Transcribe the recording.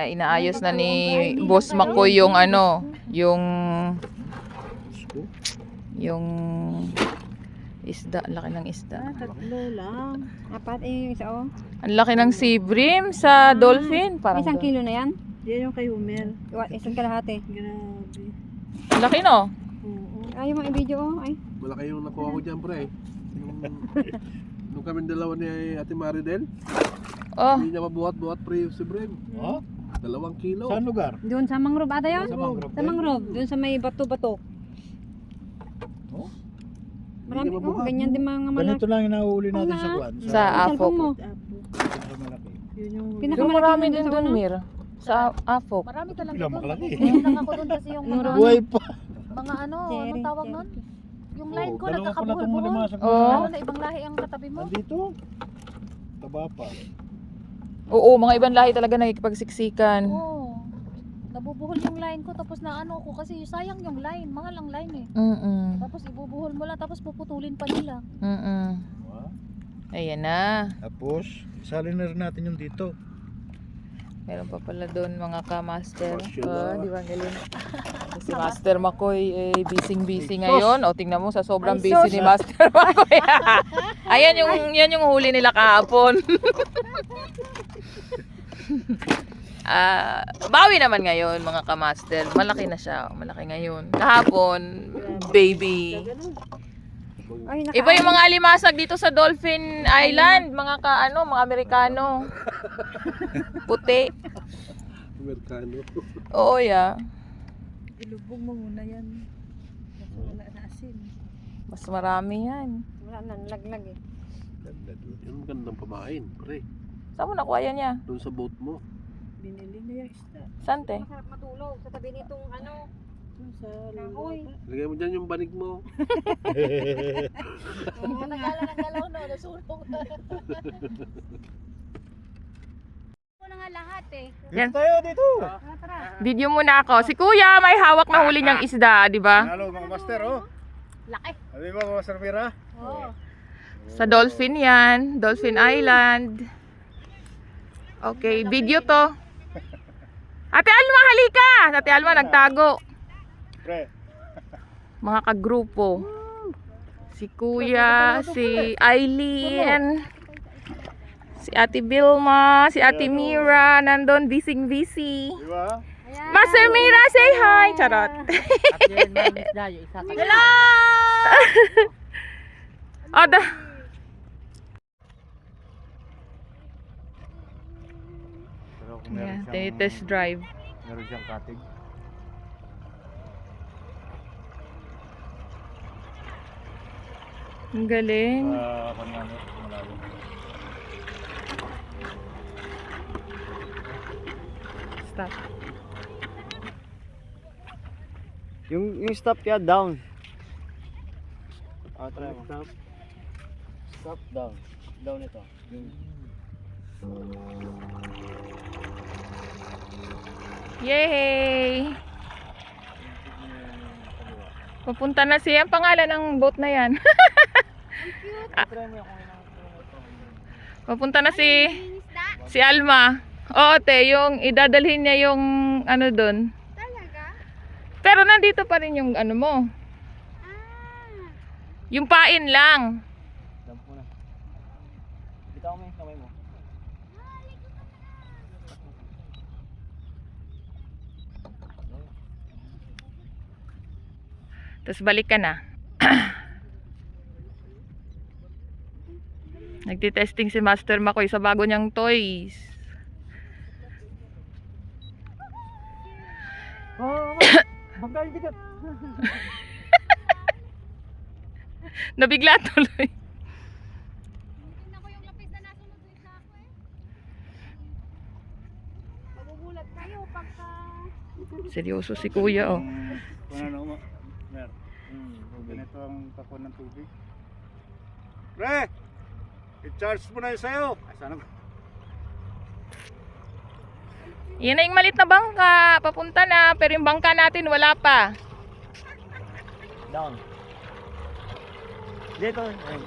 inaayos na ni Boss Makoy yung ano, yung isda, ang laki ng isda. Tatlo lang. Apat yung isa oh. Ang laki ng sea bream sa dolphin. Parang Isang kilo na yan? Yan yung kay Humel. Isang kalahati. Grabe. Ang laki no? Oo. Ay, yung mga video oh. Ay. Malaki yung nakuha ko dyan, pre. Nung kami dalawa ni Ate Maridel, Oh, hindi niya mabuhat-buhat, pre, si Brim. Oh? 2 kilo. Saan lugar? Doon sa mangrove ata yun? Sa mangrove. Sa mangrove. Doon sa may bato-bato. Oh? Marami Hindi ka oh. mabuhat. Ganyan din mga malaki. Ganito lang inahuli natin sa kwan. Sa Afok. Cellphone mo. Apo. malaki. Yun yung... pero Pinakamalaki marami nandun din sa doon, ano? Mir. Sa Afok. Marami talaga Biglang doon. makalaki. Naiulang ako doon kasi yung mga, Buhay pa. mga ano, anong tawag nun? Yung line ko, Dalawa ko na itong nagkakabuhol-buhol. malimasag. Oo. Lalo na ibang lahi ang katabi mo. Nandito. Taba pa. Oo, mga ibang lahi talaga nakikipagsiksikan. Oo. Nabubuhol yung line ko tapos na ano ko kasi sayang yung line. Mahal ang line eh. Tapos ibubuhol mo lang tapos puputulin pa nila. Diba? Ayan na. Tapos, isalin na rin natin yung dito. Meron pa pala doon mga ka-master. Masya Allah. Di ba ang galing? Si Master Makoy busy ngayon. O tingnan mo sa sobrang Ay, busy sus. ni Master Makoy. Ayan yan yung huli nila kahapon. Bawi naman ngayon mga ka-master. Malaki na siya. Malaki ngayon. Kahapon, baby. Ay, Iba yung mga alimasag dito sa Dolphin Island, mga mga Amerikano. Puti. Amerikano. Oo, yeah. Ilubog mo muna yan. Kasi wala na asin. Mas marami yan. Wala na, nalaglag eh. Yung gandang pamain, pre. Saan mo nakuha yan niya? Doon sa boat mo. Binili na yung isda. Saan te? Masarap matulog sa tabi nitong ano. Doon sa Kahoy. Lagay mo dyan yung banig mo. Natagalan ng galaw no, nasunog. Ako na nga lahat eh. Yan. Tayo dito. Tara, tara. Video muna ako. Si Kuya may hawak na huli niyang isda, di ba? Halo mga master, oh. Laki. Sabi mo mga master Mira? Oo. Sa Dolphin yan. Dolphin Island. Okay, video to. Ate Alma, halika! Ate Alma, nagtago. Pre. Mga kagrupo. Si Kuya, si Eileen, si Ate Vilma, si Ate Mira, nandun, busy. Di ba? Master Mira, say hi! Charot. Hello! Oh, Pero kung yeah, tinitest drive. meron siyang katig. Ang galing. Kanyano, malalim. Stop. Yung stop ya down. Try mo. Stop. Stop down. Down ito. Yay! Pupunta na siya. Ang pangalan ng boat na yan. Pupunta na si Alma. Oo, te, yung idadalhin niya yung ano doon. Talaga? Pero nandito pa rin yung ano mo. Yung pain lang. Dump mo na. Bitaw mo yung kamay mo. Tapos balik ka na. Nagtitesting si Master Makoy sa bago niyang toys. Banggal dito. Nabigla tuloy. Tingnan ko yung lapis na nasunod sa ako eh. Magugulat kayo pagka... Seryoso si Kuya, oh. Kung ano mo. Mer. Ganito ang takon ng tubig. Pre! I-charge mo na yun sa'yo. Ay, sana ba? Yan na yung malit na bangka. Papunta na. Pero yung bangka natin wala pa. Down. Dito. Ayun.